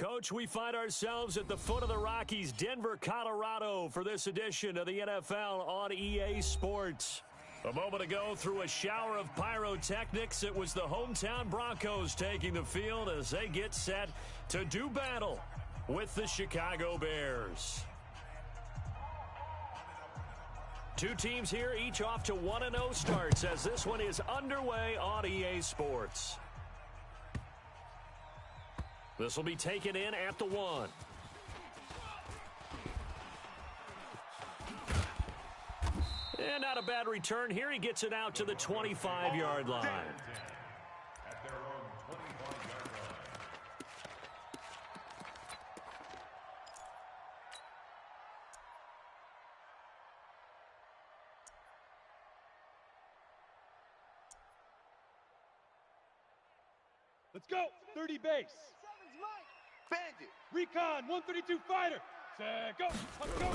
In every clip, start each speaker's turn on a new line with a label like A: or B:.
A: Coach, we find ourselves at the foot of the Rockies, Denver, Colorado, for this edition of the NFL on EA Sports. A moment ago, through a shower of pyrotechnics, it was the hometown Broncos taking the field as they get set to do battle with the Chicago Bears. Two teams here, each off to 1-0 starts as this one is underway on EA Sports. This will be taken in at the 1. And not a bad return here. He gets it out to the 25-yard line.
B: At their own 25-yard line.
C: Let's go. 30 base.
D: Bandit.
C: Recon, 132 fighter. Set, go. Let's go.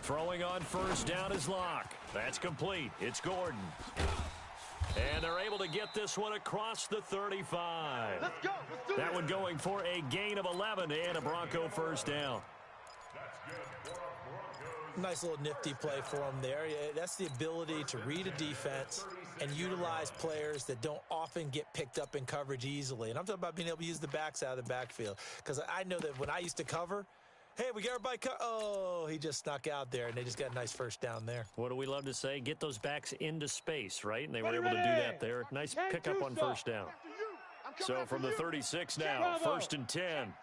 A: Throwing on first down is Locke. That's complete. It's Gordon. And they're able to get this one across the 35.
D: Let's go. Let's do
A: that one going for a gain of 11 and a Bronco first down.
B: That's good for a Broncos.
E: Nice little nifty play for him there. That's the ability to read a defense and utilize players that don't often get picked up in coverage easily. And I'm talking about being able to use the backs out of the backfield. Because I know that when I used to cover, hey, we got everybody oh, he just snuck out there, and they just got a nice first down there.
A: What do we love to say? Get those backs into space, right? And they were able to do that there. Nice pickup on first down. So from the 36 now, first and 10.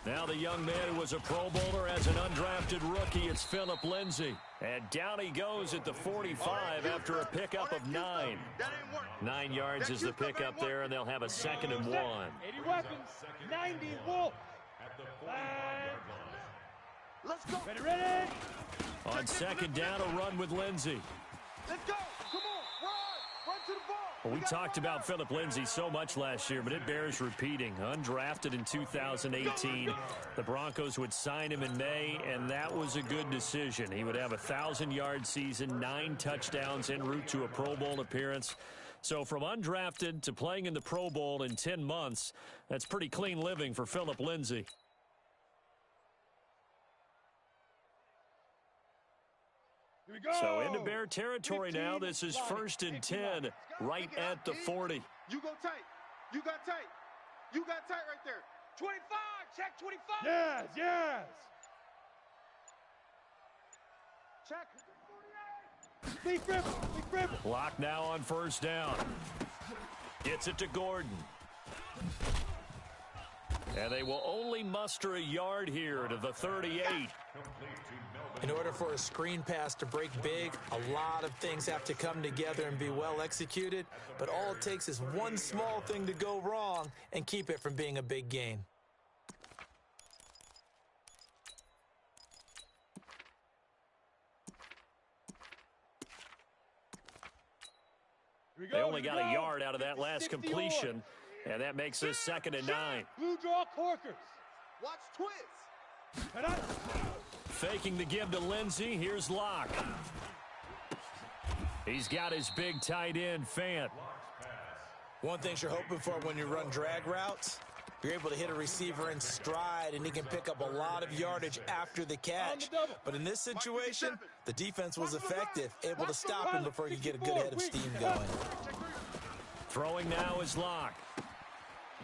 A: Now the young man who was a Pro Bowler as an undrafted rookie, it's Philip Lindsay. And down he goes at the 45 after a pickup of 9. 9 yards is the pickup there, and they'll have a 2nd and 1.
C: 80 weapons, 90 Wolf.
B: At the 40-yard line.
D: Let's go.
C: Ready.
A: On 2nd down, a run with Lindsay.
D: Let's go. Come on. Run to the ball.
A: Well, we talked about Philip Lindsay so much last year, but it bears repeating. Undrafted in 2018, the Broncos would sign him in May, and that was a good decision. He would have a 1,000-yard season, 9 touchdowns en route to a Pro Bowl appearance. So from undrafted to playing in the Pro Bowl in 10 months, that's pretty clean living for Philip Lindsay.
C: Here we go.
A: So into Bear territory now. This is 1st and 10 right at the 40.
D: You go tight. You got tight. You got tight right there. 25. Check 25.
C: Yes, yes.
D: Check.
C: Big grip.
A: Lock now on first down. Gets it to Gordon. And they will only muster a yard here to the 38.
E: In order for a screen pass to break big, a lot of things have to come together and be well executed. But all it takes is one small thing to go wrong and keep it from being a big gain.
A: They only got a yard out of that last completion, and that makes us 2nd and 9.
C: Blue draw corkers.
D: Watch twist.
A: Faking the give to Lindsay. Here's Locke. He's got his big tight end, Fant.
E: One thing you're hoping for when you run drag routes, you're able to hit a receiver in stride, and he can pick up a lot of yardage after the catch. But in this situation, the defense was effective, able to stop him before he could get a good head of steam going.
A: Throwing now is Locke.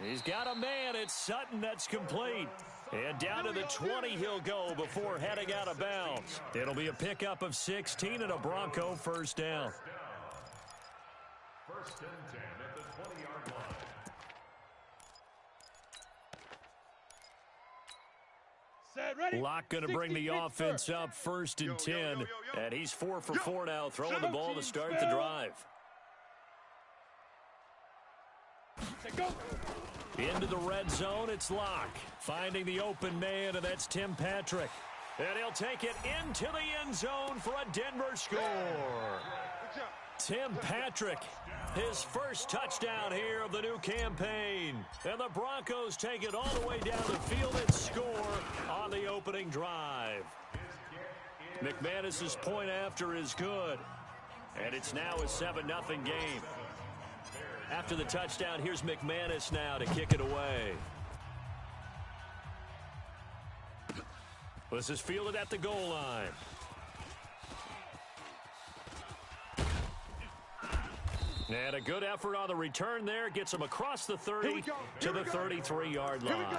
A: He's got a man. It's Sutton. That's complete. And down to the 20 he'll go before heading out of bounds. It'll be a pickup of 16 and a Bronco first down.
B: 1st and 10 at the 20-yard line.
C: Set, ready.
A: Locke going to bring the offense up 1st and 10. And he's 4 for 4 now, throwing the ball to start the drive.
C: Set, go.
A: Into the red zone, it's Locke. Finding the open man, and that's Tim Patrick. And he'll take it into the end zone for a Denver score. Tim Patrick, his first touchdown here of the new campaign. And the Broncos take it all the way down the field and score on the opening drive. McManus's point after is good. And it's now a 7-0 game. After the touchdown, here's McManus now to kick it away. This is fielded at the goal line. And a good effort on the return there. Gets him across the 30 to the 33-yard line.
B: At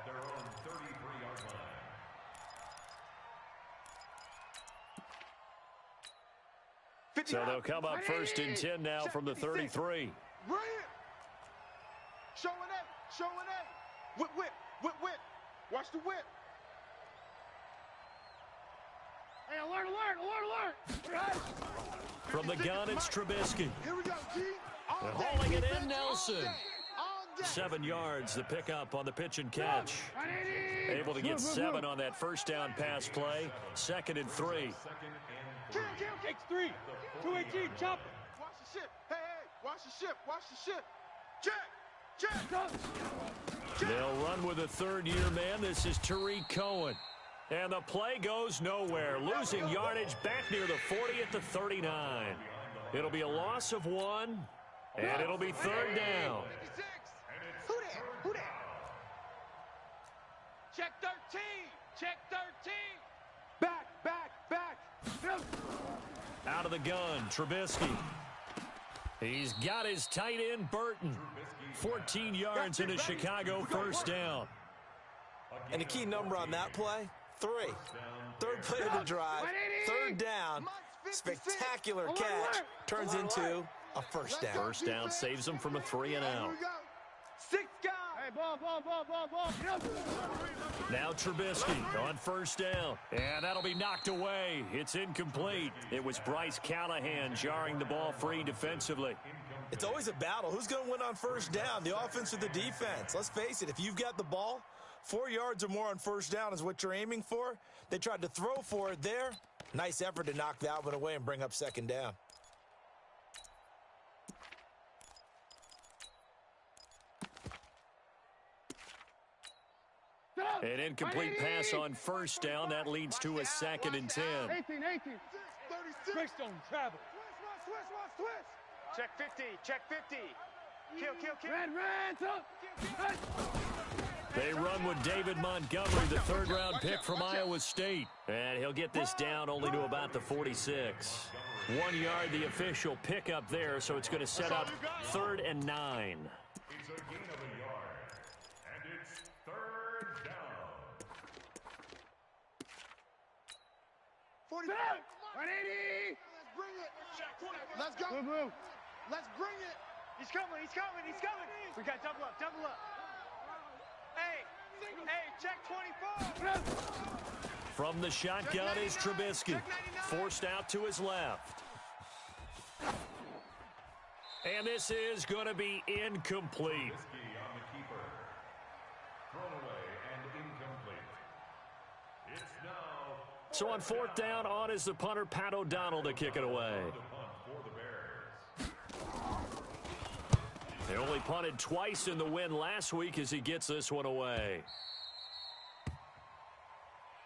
B: their own 33-yard line.
A: So they'll come up first and 10 now from the 33.
D: Showing A. Whip. Watch the whip.
C: Hey, alert.
A: From the gun, it's Trubisky.
D: Here we go, G.
A: And hauling it in, Nelson. 7 yards, the pickup on the pitch and catch. Able to get 7 on that first down pass play. 2nd and 3.
C: X3. 218. Chop.
D: Watch the ship. Hey. Watch the ship. Check.
A: They'll run with a third-year man. This is Tariq Cohen. And the play goes nowhere. Losing yardage back near the 40 at the 39. It'll be a loss of 1, and it'll be 3rd down.
D: Who that? Check 13. Back.
A: Out of the gun, Trubisky. He's got his tight end, Burton. 14 yards and a Chicago first down.
E: And the key number on that play, 3. Third play of the drive, 3rd down, spectacular catch, turns into a first down.
A: First down saves him from a 3 and out.
D: 6 guys.
C: Hey, ball.
A: Now Trubisky on first down, and that'll be knocked away. It's incomplete. It was Bryce Callahan jarring the ball free defensively.
E: It's always a battle. Who's going to win on first down, the offense or the defense? Let's face it, if you've got the ball, 4 yards or more on first down is what you're aiming for. They tried to throw for it there. Nice effort to knock that one away and bring up 2nd down.
A: An incomplete pass on first down. That leads to a 2nd and 10.
C: 18. Twist on travel.
D: Switch. Check 50. Kill.
C: Red.
A: They run with David Montgomery, the 3rd-round pick from Iowa State. And he'll get this down only to about the 46. 1 yard, the official pickup there, so it's going to set up 3rd and 9.
B: It's a gain of a yard. And it's 3rd down.
D: 45.
C: 180.
D: Let's go.
C: Move.
D: Let's bring it.
F: He's coming. We got double up. Hey, check 24.
A: From the shotgun is Trubisky, forced out to his left. And this is going to be incomplete.
B: Trubisky on the keeper. Thrown away and incomplete. It's now
A: So on 4th down, on is the punter, Pat O'Donnell, to kick it away.
B: the punt for the Bears.
A: They only punted twice in the win last week as he gets this one away.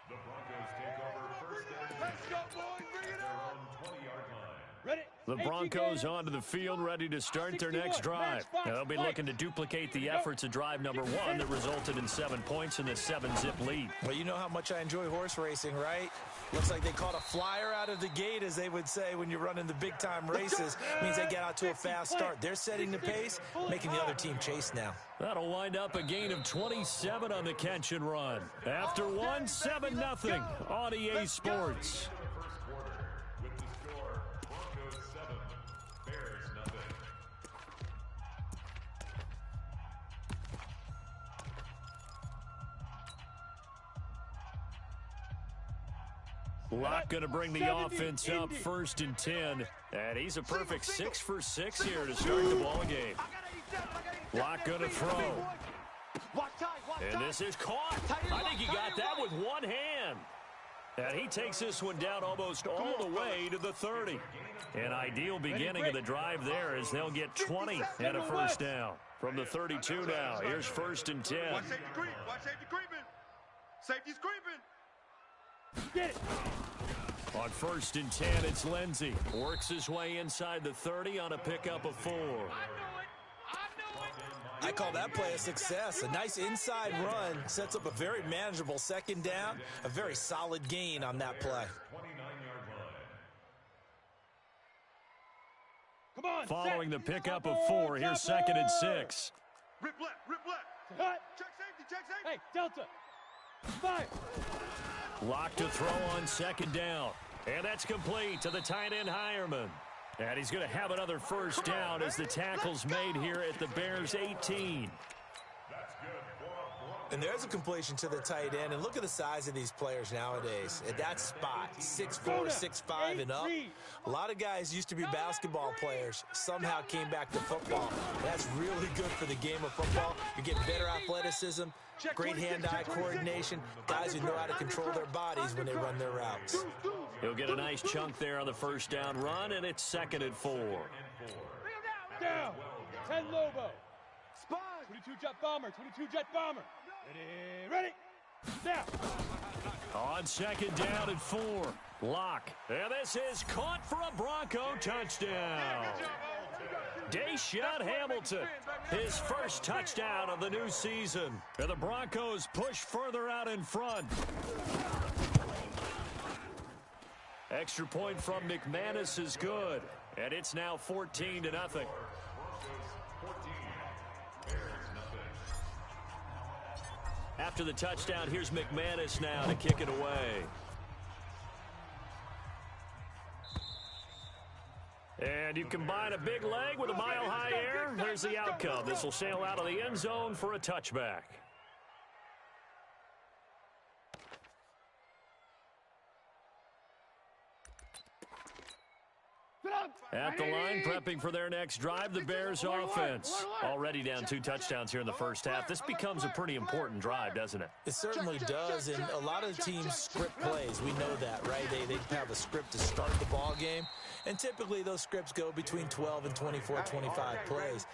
B: The Broncos take over first down.
D: Let's go, boys. Bring it
B: Their
D: on.
B: own 20-yard line.
C: Ready.
A: The Broncos onto the field, ready to start their next drive. Now, they'll be looking to duplicate the efforts of drive number 1 that resulted in 7 points in the 7-zip lead.
E: Well, you know how much I enjoy horse racing, right? Looks like they caught a flyer out of the gate, as they would say when you're running the big-time races. Means they get out to a fast start. They're setting the pace, making the other team chase now.
A: That'll wind up a gain of 27 on the catch and run. After 1, 7-0 on EA Sports.
B: First quarter with the score Broncos 7, Bears nothing.
A: Locke going to bring the offense up 1st and 10. And he's a perfect 6 for 6 here to start the ball game. Locke going to throw. And this is caught. I think he got that with one hand. And he takes this one down almost all the way to the 30. An ideal beginning of the drive there as they'll get 20 and a first down. From the 32 now, here's 1st and 10.
D: Watch safety creep. Watch safety creeping. Safety's creeping.
C: Get it.
A: On 1st and 10, it's Lindsey. Works his way inside the 30 on a pickup of 4.
E: I call that play a success. A nice inside run sets up a very manageable second down, a very solid gain on that play.
B: 29-yard line.
C: Come on.
A: Following
C: set.
A: the pickup of 4, here's 2nd and 6.
D: Rip left, rip left.
C: Hut.
D: Check safety, check safety.
C: Hey, Delta. Fire.
A: Lock to throw on 2nd down. And that's complete to the tight end, Hireman. And he's going to have another first down as the tackle's made here at the Bears' 18.
E: And there's a completion to the tight end. And look at the size of these players nowadays. At that spot, 6'4", 6'5", and up. A lot of guys used to be basketball players, somehow came back to football. That's really good for the game of football. You're getting better athleticism, great hand-eye coordination, guys who know how to control their bodies when they run their routes.
A: He'll get a nice chunk there on the first down run, and it's 2nd and 4.
C: Down. 10 Lobo.
D: Spy.
C: 22 Jet Bomber. 22 Jet Bomber. Ready. Now.
A: On 2nd down and 4. Lock. And this is caught for a Bronco touchdown. Defjam669 Hamilton, his first touchdown of the new season. And the Broncos push further out in front. Extra point from McManus is good. And it's now 14-0. After the touchdown, here's McManus now to kick it away. And you combine a big leg with a mile-high air, there's the outcome. This will sail out of the end zone for a touchback. At the line, prepping for their next drive, the Bears offense. Already down 2 touchdowns here in the first half. This becomes a pretty important drive, doesn't it?
E: It certainly does, and a lot of teams script plays. We know that, right? They have a script to start the ball game, and typically those scripts go between 12 and 24, 25 plays.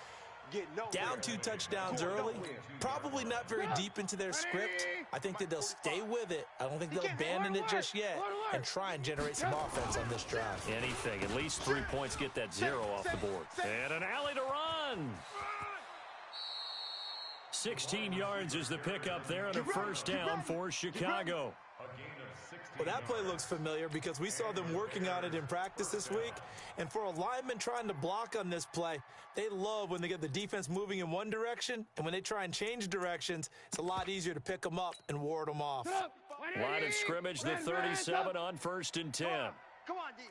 E: Down 2 touchdowns early, probably not very deep into their script. I think that they'll stay with it. I don't think they'll abandon it just yet and try and generate some offense on this drive.
A: Anything, at least 3 points, get that 0 off the board. And an alley to run. 16 yards is the pickup there and a first down for Chicago.
E: Well, that play looks familiar because we saw them working on it in practice this week. And for a lineman trying to block on this play, they love when they get the defense moving in one direction. And when they try and change directions, it's a lot easier to pick them up and ward them off.
A: Line of scrimmage, the 37 on 1st and 10.
D: Come on, D.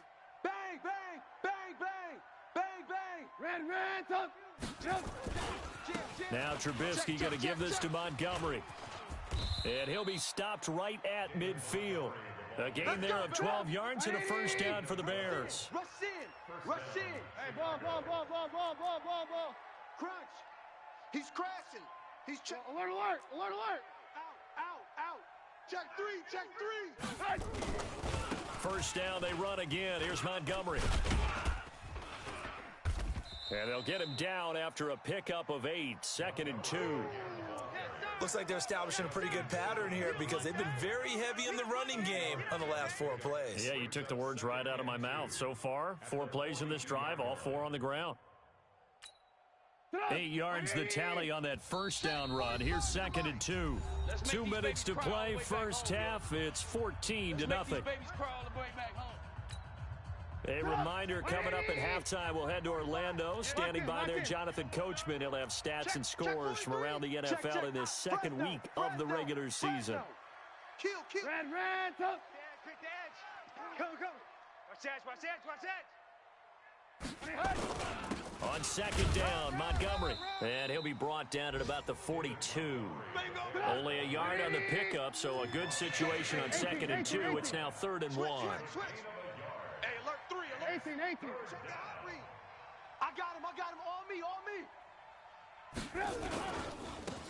D: Bang, bang, bang, bang, bang, bang.
C: Red, jump.
A: Now Trubisky going to give this to Montgomery. And he'll be stopped right at midfield. A gain there of 12 yards and a first down for the Bears.
D: Rush in. Rush in.
C: Hey, ball.
D: Crunch. He's crashing. He's check.
C: Alert.
D: Out. Check 3.
A: First down, they run again. Here's Montgomery. And they'll get him down after a pickup of 8. 2nd and 2.
E: Looks like they're establishing a pretty good pattern here because they've been very heavy in the running game on the last 4 plays.
A: Yeah, you took the words right out of my mouth. So far, 4 plays in this drive, all 4 on the ground. 8 yards the tally on that first down run. Here's 2nd and 2. 2 minutes to play, first half. It's 14-0. A reminder coming up at halftime, we'll head to Orlando. Standing by there, Jonathan Coachman. He'll have stats and scores from around the NFL in this second week of the regular season.
D: Kill.
F: Red, quick edge. Come. Watch that.
A: On 2nd down, Montgomery. And he'll be brought down at about the 42. Only a yard on the pickup, so a good situation on 2nd and 2. It's now 3rd and 1.
D: Hey, alert 3.
F: 18.
D: I got him. On me.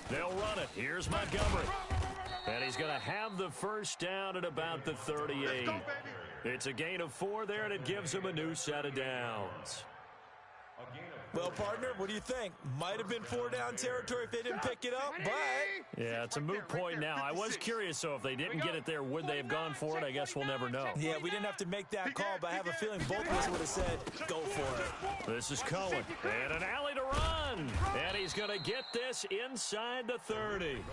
A: They'll run it. Here's Montgomery. And he's going to have the first down at about the 38. It's a gain of 4 there, and it gives him a new set of downs.
B: A gain of
E: Well, partner, what do you think? Might have been 4-down territory if they didn't pick it up, but...
A: Yeah, it's a moot point now. I was curious, so if they didn't get it there, would they have gone for it? I guess we'll never know.
E: Yeah, we didn't have to make that call, but I have a feeling both of us would have said, go for it.
A: This is Cohen, and an alley to run. And he's going to get this inside the 30.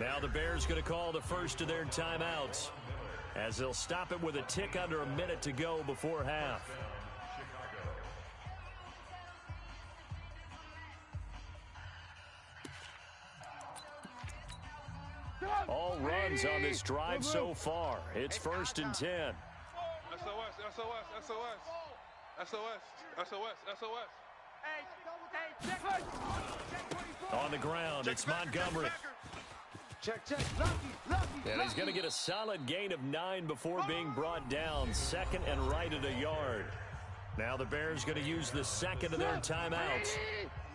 A: Now the Bears going to call the first of their timeouts, as they'll stop it with a tick under a minute to go before half. All runs on this drive so far. It's 1st and 10.
D: SOS, SOS, SOS. SOS, SOS, SOS.
A: On the ground, it's Montgomery.
F: Check. Lucky.
A: And he's going to get a solid gain of 9 before being brought down. 2nd and right at a yard. Now the Bears going to use the second of their timeouts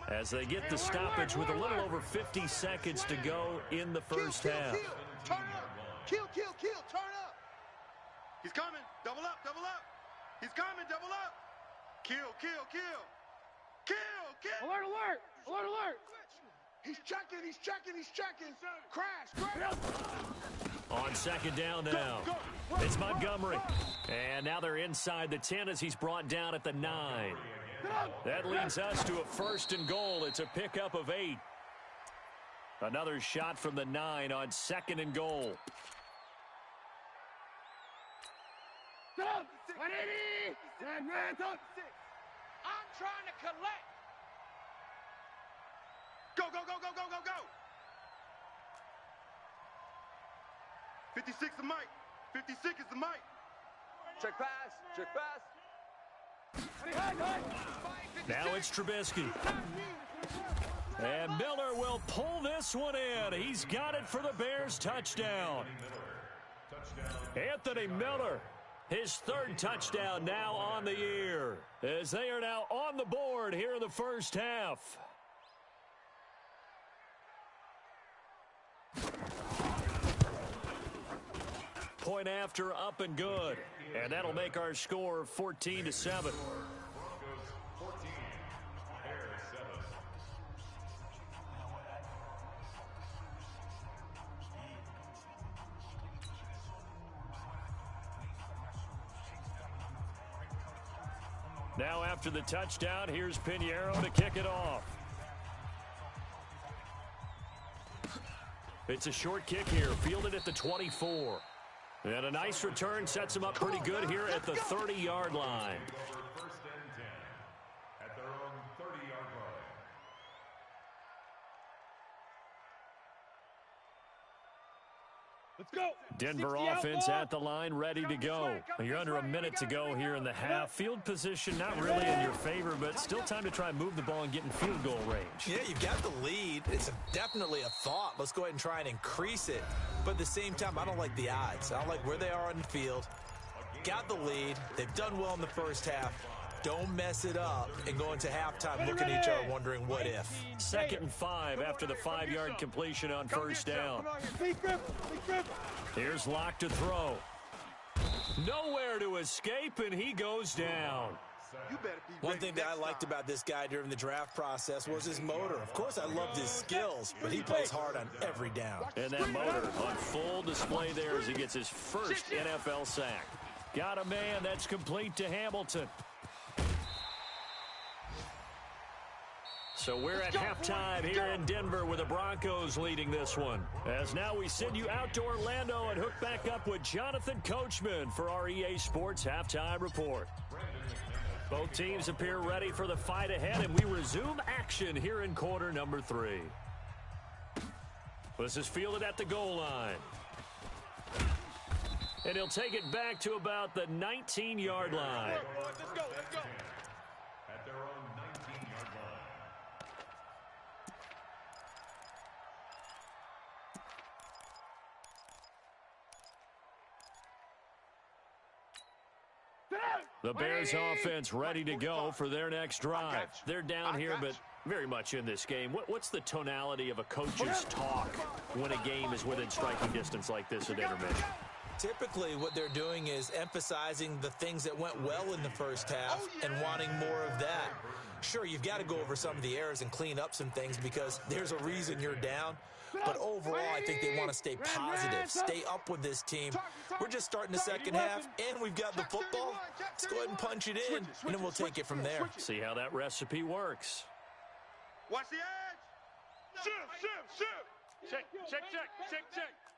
A: as they get the stoppage with a little over 50 seconds to go in the first half.
D: Turn up. Kill. Turn up. He's coming. Double up. He's coming. Double up. Kill.
F: Alert.
D: He's checking. Crash.
A: On 2nd down now, it's Montgomery. And now they're inside the 10 as he's brought down at the 9. That leads us to a 1st and goal. It's a pickup of 8. Another shot from the 9 on 2nd and goal.
F: I'm trying to collect.
D: Go. 56 the mic. 56 is the mic.
F: Check pass.
A: Now it's Trubisky. And Miller will pull this one in. He's got it for the Bears touchdown. Anthony Miller, his 3rd touchdown now on the year, as they are now on the board here in the first half. Point after, up and good. And that'll make our score 14-7. Now after the touchdown, here's Pinheiro to kick it off. It's a short kick here, fielded at the 24. And a nice return sets him up pretty good here at the 30-yard line.
B: 1st and 10 at their own 30-yard line.
C: Let's go.
A: Denver offense at the line, ready to go. You're under a minute to go here in the half. Field position not really in your favor, but still time to try and move the ball and get in field goal range.
E: Yeah, you've got the lead. It's definitely a thought. Let's go ahead and try and increase it. But at the same time, I don't like the odds. I don't like where they are on the field. Got the lead. They've done well in the first half. Don't mess it up and go into halftime looking at each other wondering what if.
A: 2nd and 5 after the 5-yard completion on 1st down. Here's Locke to throw. Nowhere to escape, and he goes down.
E: One thing that I liked about this guy during the draft process was his motor. Of course, I loved his skills, but he plays hard on every down.
A: And that motor on full display there as he gets his first NFL sack. Got a man that's complete to Hamilton. So we're at halftime here in Denver with the Broncos leading this one. As now we send you out to Orlando and hook back up with Jonathan Coachman for our EA Sports Halftime Report. Both teams appear ready for the fight ahead, and we resume action here in quarter number 3. This is fielded at the goal line. And he'll take it back to about the 19-yard line.
D: Let's go.
B: At their own 19-yard line.
A: The Bears offense ready to go for their next drive. They're down here, but very much in this game. What's the tonality of a coach's talk when a game is within striking distance like this at intermission?
E: Typically, what they're doing is emphasizing the things that went well in the first half and wanting more of that. Sure, you've got to go over some of the errors and clean up some things because there's a reason you're down. But overall, I think they want to stay positive, stay up with this team. We're just starting the second half, and we've got the football. Let's go ahead and punch it in, and then we'll take it from there.
A: See how that recipe works.
D: Watch the edge. Shoot.
F: Check.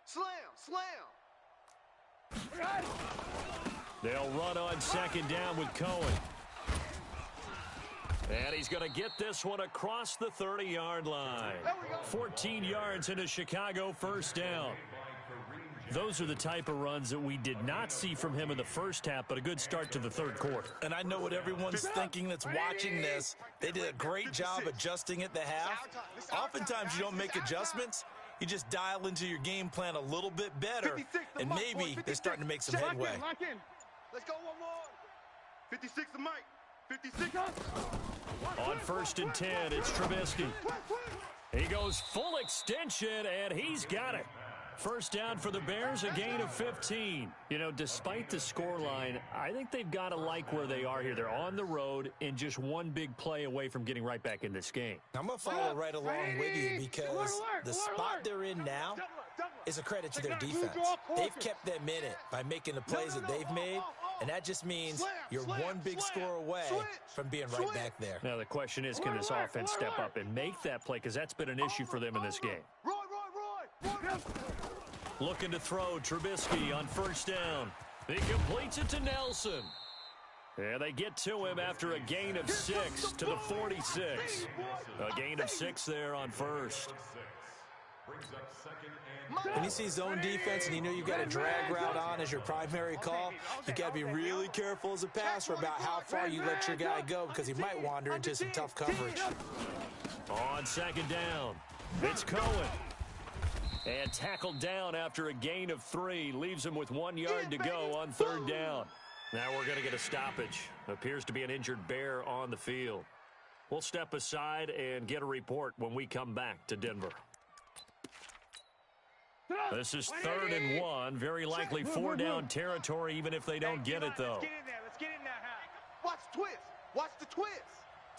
D: Slam.
A: They'll run on second down with Cohen. And he's going to get this one across the 30-yard line. 14 yards into Chicago, first down. Those are the type of runs that we did not see from him in the first half, but a good start to the third quarter.
E: And I know what everyone's thinking that's watching this. They did a great job adjusting at the half. Oftentimes you don't make adjustments. You just dial into your game plan a little bit better, and maybe they're starting to make some headway.
D: Let's go one more. 56 to Mike. 56.
A: On 1st and 10, it's Trubisky. He goes full extension, and he's got it. First down for the Bears, a gain of 15. You know, despite the scoreline, I think they've got to like where they are here. They're on the road and just one big play away from getting right back in this game.
E: I'm going to follow right along with you because the spot they're in now is a credit to their defense. They've kept them in it by making the plays that they've made, and that just means you're one big score away from being right back there.
A: Now, the question is, can this offense step up and make that play? Because that's been an issue for them in this game. Looking to throw, Trubisky on first down. He completes it to Nelson. And they get to him after a gain of 6 to the 46. A gain of 6 there on first.
E: When you see zone defense and you know you've got a drag route on as your primary call, you've got to be really careful as a passer about how far you let your guy go because he might wander into some tough coverage.
A: On second down, it's Cohen. And tackled down after a gain of 3. Leaves him with 1 yard to go on third down. Now we're going to get a stoppage. Appears to be an injured Bear on the field. We'll step aside and get a report when we come back to Denver. This is 3rd and 1. Very likely 4-down territory, even if they don't get it, though.
F: Let's get in there,
D: Watch the twist. Watch the twist.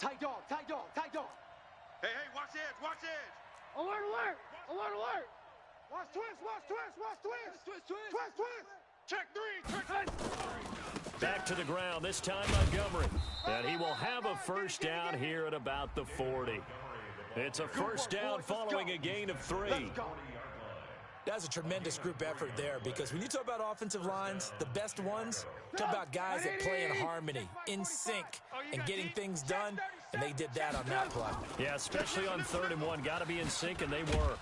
F: Tight dog.
D: Hey, watch the edge.
F: Alert.
D: Watch twist. Check 3.
A: Back to the ground, this time Montgomery. And he will have a first down here at about the 40. It's a first down following a gain of 3.
E: That's a tremendous group effort there because when you talk about offensive lines, the best ones, talk about guys that play in harmony, in sync, and getting things done, and they did that on that play.
A: Yeah, especially on 3rd and 1. Got to be in sync, and they were.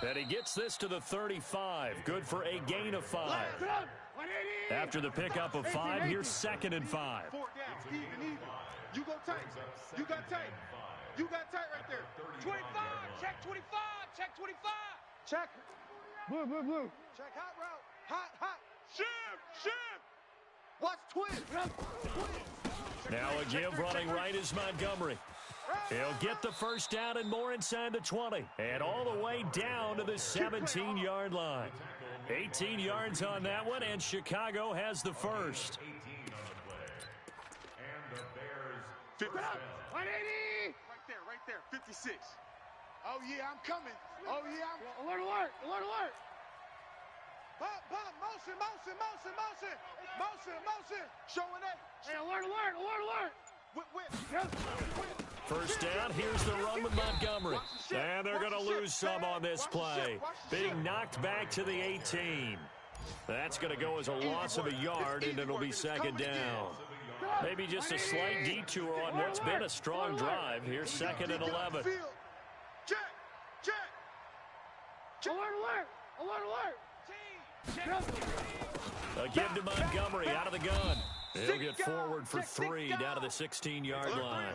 A: And he gets this to the 35. Good for a gain of 5. After the pickup of 5, here's 2nd and 5.
D: 4 down, even. You go tight. You got tight. Right there.
F: 25. Check 25.
D: Check. Blue. Check hot route. Hot. Shift. Watch twist.
A: Now a give running right is Montgomery. He'll get the first down and more inside the 20. And all the way down to the 17-yard line. 18 yards on that one, and Chicago has the first.
B: And the Bears
D: 50.
F: Right
D: there. 56. Oh, yeah, I'm coming.
F: Alert.
D: Motion. Showing it.
F: Hey, alert.
A: First down, here's the run with Montgomery. And they're going to lose some on this play. Being knocked back to the 18. That's going to go as a loss of a yard, and it'll be 2nd down. Maybe just a slight detour on what's been a strong drive. Here's 2nd and 11.
D: Check.
F: Alert.
A: A give to Montgomery out of the gun. He'll get forward for 3 down to the 16-yard line.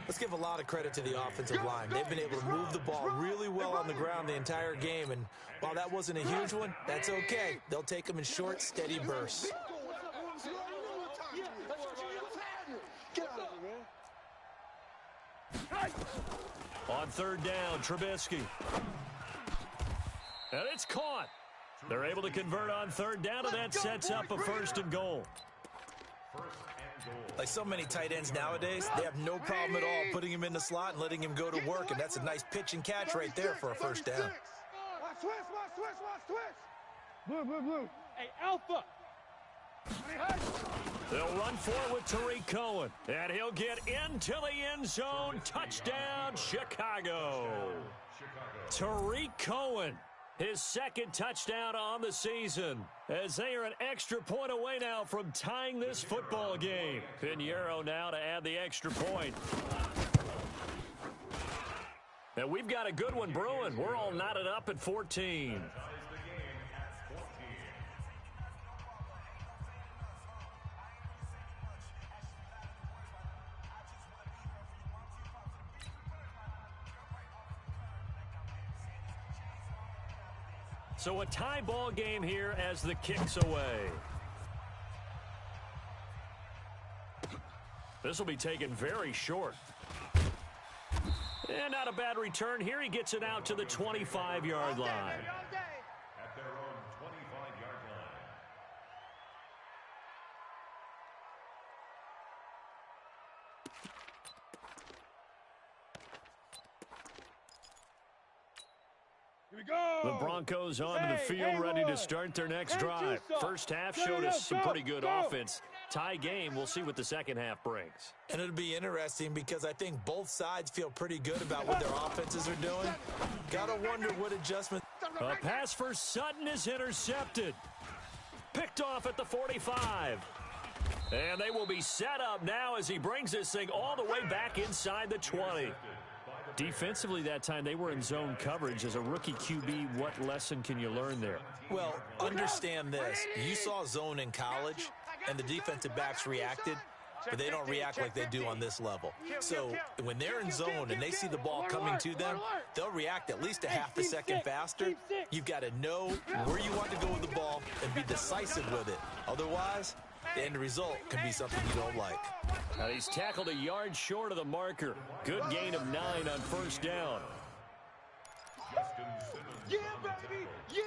E: Let's give a lot of credit to the offensive line. They've been able to move the ball really well on the ground the entire game, and while that wasn't a huge one, that's okay. They'll take them in short, steady bursts. On 3rd down, Trubisky. And it's caught.
A: They're able to convert on third down, and that sets up a 1st and goal.
E: Like so many tight ends nowadays, they have no problem at all putting him in the slot and letting him go to work, and that's a nice pitch and catch right there for a 1st down.
F: Watch twist. Blue. Hey, Alpha.
A: They'll run forward with Tariq Cohen, and he'll get into the end zone. Touchdown, Chicago. Tariq Cohen, his 2nd touchdown on the season, as they are an extra point away now from tying this football game. Pinheiro now to add the extra point. And we've got a good one brewing. We're all knotted up at 14. So a tie ball game here as the kick's away. This will be taken very short. And not a bad return here. He gets it out to the 25-yard line.
B: At their own 25-yard line.
C: Here we go.
A: The Broncos onto the field, ready to start their next drive. First half showed us some pretty good offense. Tie game, we'll see what the second half brings.
E: And it'll be interesting because I think both sides feel pretty good about what their offenses are doing. Gotta wonder what adjustment.
A: A pass for Sutton is intercepted. Picked off at the 45. And they will be set up now as he brings this thing all the way back inside the 20. Defensively that time, they were in zone coverage. As a rookie QB, what lesson can you learn there?
E: Well, understand this. You saw zone in college, and the defensive backs reacted, but they don't react like they do on this level. So when they're in zone and they see the ball coming to them, they'll react at least a half a second faster. You've got to know where you want to go with the ball and be decisive with it. Otherwise, the end result can be something you don't like.
A: Now he's tackled a yard short of the marker. Good gain of 9 on first down.
D: Yeah, baby, yeah.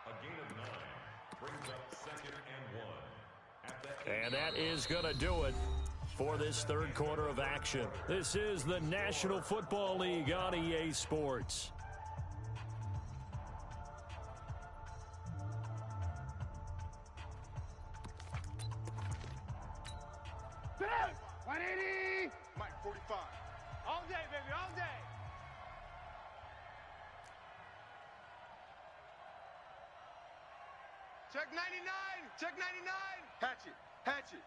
B: A gain of 9 brings up 2nd and 1.
A: And that is going to do it for this third quarter of action. This is the National Football League on EA Sports.
D: Mike 45.
F: All day, baby, all day.
D: Check 99. Check 99. Hatchet.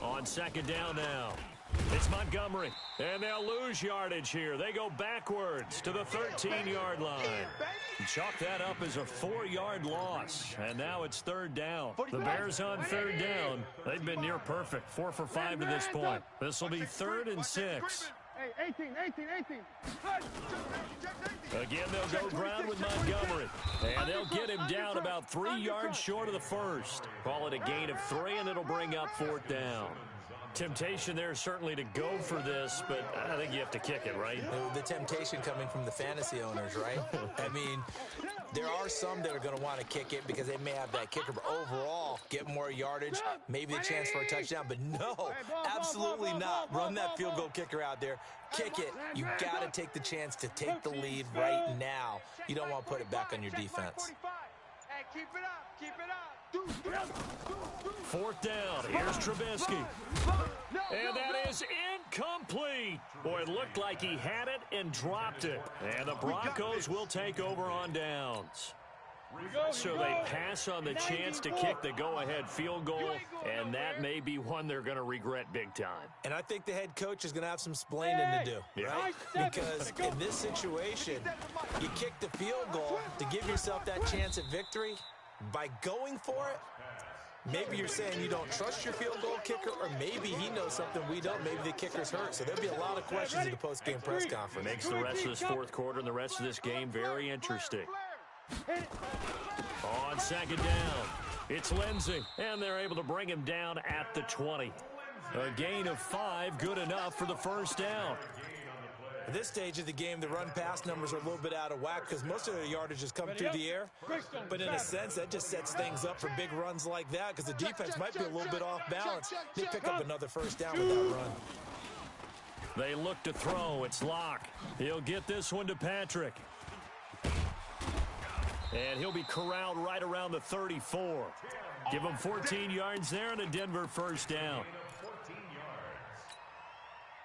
A: On second down now. It's Montgomery. And they'll lose yardage here. They go backwards to the 13-yard line. Chalk that up as a 4-yard loss. And now it's third down. The Bears on third down. They've been near perfect. 4 for 5 to this point. This will be 3rd and 6.
F: Hey, 18.
A: Again, they'll go ground with Montgomery. And they'll get him down about 3 yards short of the first. Call it a gain of 3, and it'll bring up 4th down. Temptation there certainly to go for this, but I think you have to kick it, right?
E: The temptation coming from the fantasy owners, right? I mean, there are some that are going to want to kick it because they may have that kicker, but overall, get more yardage, maybe a chance for a touchdown. But no, absolutely not. Run that field goal kicker out there. Kick it. You got to take the chance to take the lead right now. You don't want to put it back on your defense.
F: Hey, keep it up.
A: 4th down. Here's Trubisky. And that is incomplete. Boy, it looked like he had it and dropped it. And the Broncos will take over on downs. So they pass on the chance to kick the go-ahead field goal, and that may be one they're going to regret big time.
E: And I think the head coach is going to have some splaining to do, right? Because in this situation, you kick the field goal to give yourself that chance at victory. By going for it, maybe you're saying you don't trust your field goal kicker, or maybe he knows something we don't. Maybe the kicker's hurt. So there'll be a lot of questions in the post-game press conference.
A: Makes the rest of this fourth quarter and the rest of this game very interesting. On second down, it's Lindsey, and they're able to bring him down at the 20. A gain of 5, good enough for the first down.
E: At this stage of the game, the run-pass numbers are a little bit out of whack because most of their yardage has come through the air. But in a sense, that just sets things up for big runs like that because the defense might be a little bit off balance. They pick up another first down with that run.
A: They look to throw. It's Locke. He'll get this one to Patrick. And he'll be corralled right around the 34. Give him 14 yards there and a Denver first down.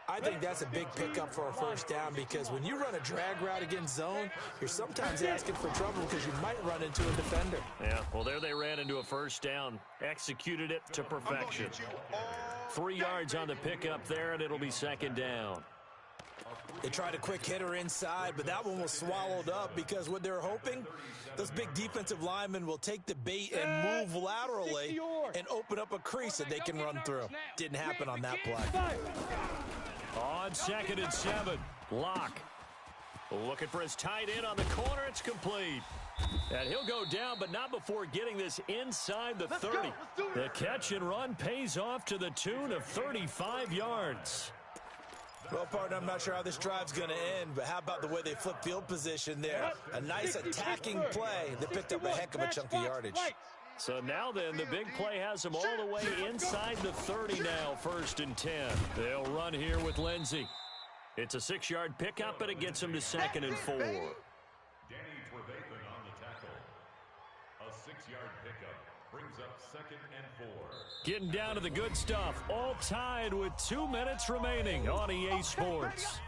E: I think that's a big pickup for a first down because when you run a drag route against zone, you're sometimes asking for trouble because you might run into a defender.
A: Yeah, well, there they ran into a first down. Executed it to perfection. 3 yards on the pickup there, and it'll be second down.
E: They tried a quick hitter inside, but that one was swallowed up because what they're hoping, those big defensive linemen will take the bait and move laterally and open up a crease that they can run through. Didn't happen on that play.
A: On 2nd and 7, Locke looking for his tight end on the corner. It's complete. And he'll go down, but not before getting this inside the 30. The catch and run pays off to the tune of 35 yards.
E: Well, partner, I'm not sure how this drive's going to end, but how about the way they flip field position there? A nice attacking play. They picked up a heck of a chunk of yardage.
A: So now then, the big play has them all the way inside the 30 now, 1st and 10. They'll run here with Lindsey. It's a 6-yard pickup, and it gets them to 2nd and 4.
B: Danny Trevathan on the tackle. A 6-yard pickup brings up 2nd and 4.
A: Getting down to the good stuff. All tied with 2 minutes remaining on EA Sports.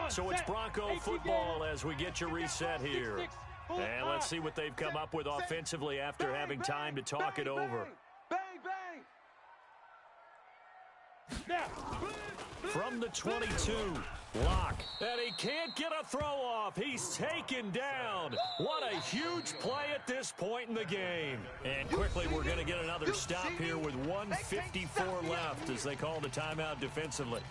A: So it's Bronco football as we get your reset here. And let's see what they've come up with offensively after having time to talk it over.
F: Bang, bang.
A: From the 22, Locke. And he can't get a throw off. He's taken down. What a huge play at this point in the game. And quickly, we're going to get another stop here with 1:54 left as they call the timeout defensively.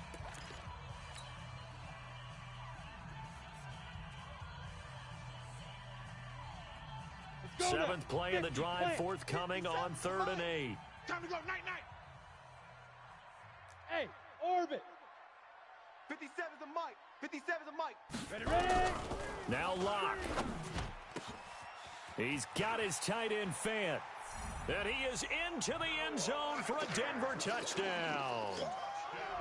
A: Seventh play of the drive, forthcoming on 3rd and 8.
D: Time to go, night.
F: Hey, orbit.
D: 57's a mic. 57's a mic.
F: Ready.
A: Now Locke. He's got his tight end Fant. And he is into the end zone for a Denver touchdown.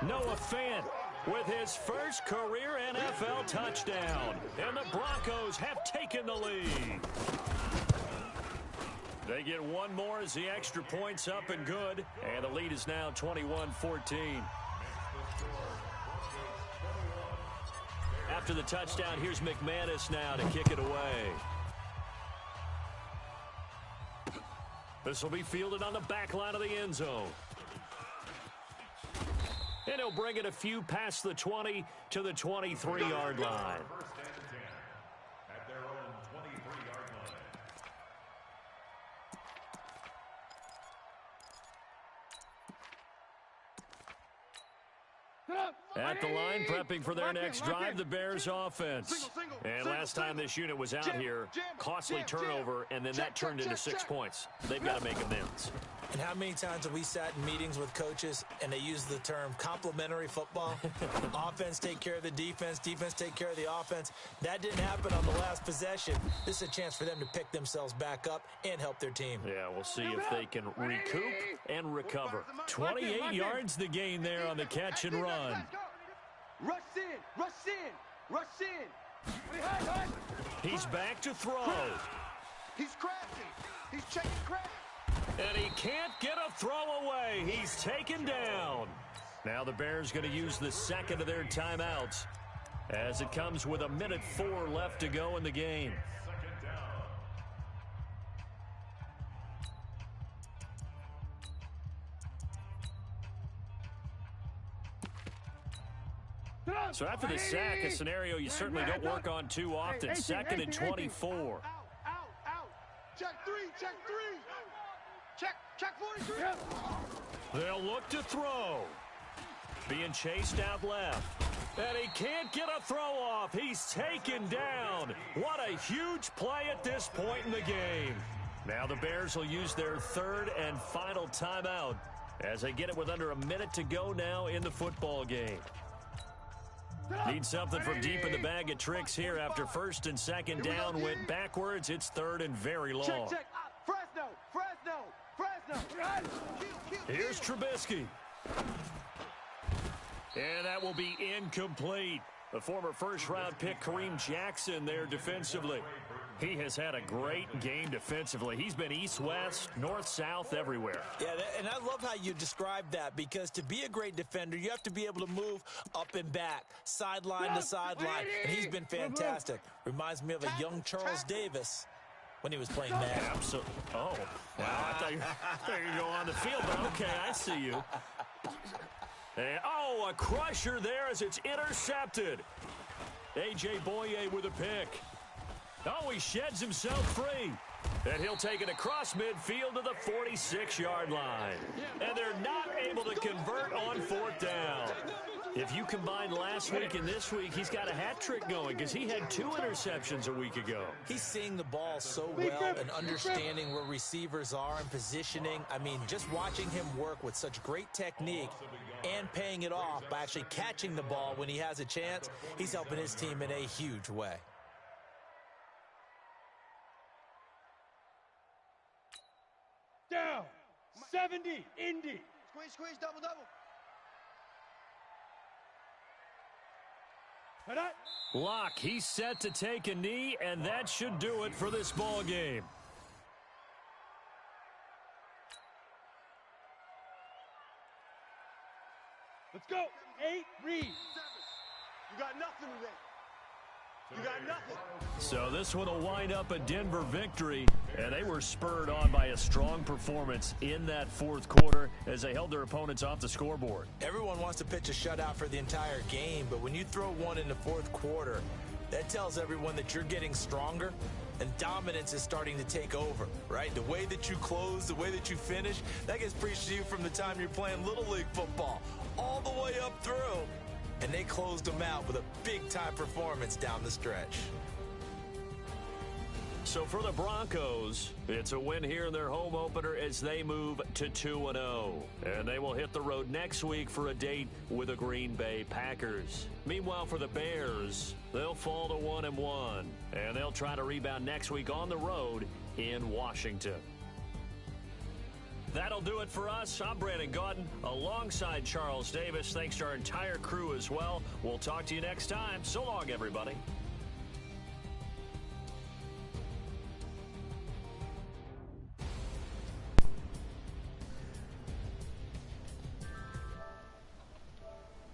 A: Noah Fant with his first career NFL touchdown. And the Broncos have taken the lead. They get one more as the extra point's up and good. And the lead is now 21-14. After the touchdown, here's McManus now to kick it away. This will be fielded on the back line of the end zone. And he'll bring it a few past the 20 to the 23-yard line. At the line, prepping for their next drive, the Bears offense. And last time this unit was out here, costly turnover, and then that turned into 6 points. They've got to make amends.
E: And how many times have we sat in meetings with coaches and they use the term complementary football? Offense take care of the defense, defense take care of the offense. That didn't happen on the last possession. This is a chance for them to pick themselves back up and help their team.
A: Yeah, we'll see if they can recoup and recover. 28 yards the gain there on the catch and run.
F: Rush in.
A: He's back to throw.
D: He's crashing. He's checking crash.
A: And he can't get a throw away. He's taken down. Now the Bears going to use the second of their timeouts as it comes with 1:04 left to go in the game. So after the sack, a scenario you certainly don't work on too often. 2nd and 24.
D: Out. Check three. Check 43.
A: They'll look to throw. being chased out left. And he can't get a throw off. He's taken down. What a huge play at this point in the game. Now the Bears will use their third and final timeout as they get it with under a minute to go now in the football game. Need something from deep in the bag of tricks here after first and second down went backwards. It's third and very long.
F: Check. Fresno.
A: Here's Trubisky. And that will be incomplete. The former first-round pick Kareem Jackson there defensively. He has had a great game defensively. He's been east-west, north-south, everywhere.
E: Yeah, and I love how you described that, because to be a great defender, you have to be able to move up and back, sideline to sideline, and he's been fantastic. Reminds me of a young Charles Davis when he was playing Madden.
A: Absolutely. Oh, wow. I thought you were going on the field, but okay, I see you. And, a crusher there as it's intercepted. A.J. Boye with a pick. Oh, he sheds himself free. And he'll take it across midfield to the 46-yard line. And they're not able to convert on fourth down. If you combine last week and this week, he's got a hat trick going because he had 2 interceptions a week ago.
E: He's seeing the ball so well and understanding where receivers are and positioning. I mean, just watching him work with such great technique and paying it off by actually catching the ball when he has a chance, he's helping his team in a huge way.
F: Down. 70. Indy.
D: Squeeze, double.
A: Locke, he's set to take a knee, and that should do it for this ball game.
F: Let's go. 8. Reed.
D: You got nothing today. You got nothing.
A: So this one will wind up a Denver victory, and they were spurred on by a strong performance in that fourth quarter as they held their opponents off the scoreboard.
E: Everyone wants to pitch a shutout for the entire game, but when you throw one in the fourth quarter, that tells everyone that you're getting stronger and dominance is starting to take over, right? The way that you close, the way that you finish, that gets preached to you from the time you're playing Little League football all the way up through. And they closed them out with a big-time performance down the stretch.
A: So for the Broncos, it's a win here in their home opener as they move to 2-0. And they will hit the road next week for a date with the Green Bay Packers. Meanwhile, for the Bears, they'll fall to 1-1. And they'll try to rebound next week on the road in Washington. That'll do it for us. I'm Brandon Gaudin alongside Charles Davis. Thanks to our entire crew as well. We'll talk to you next time. So long, everybody.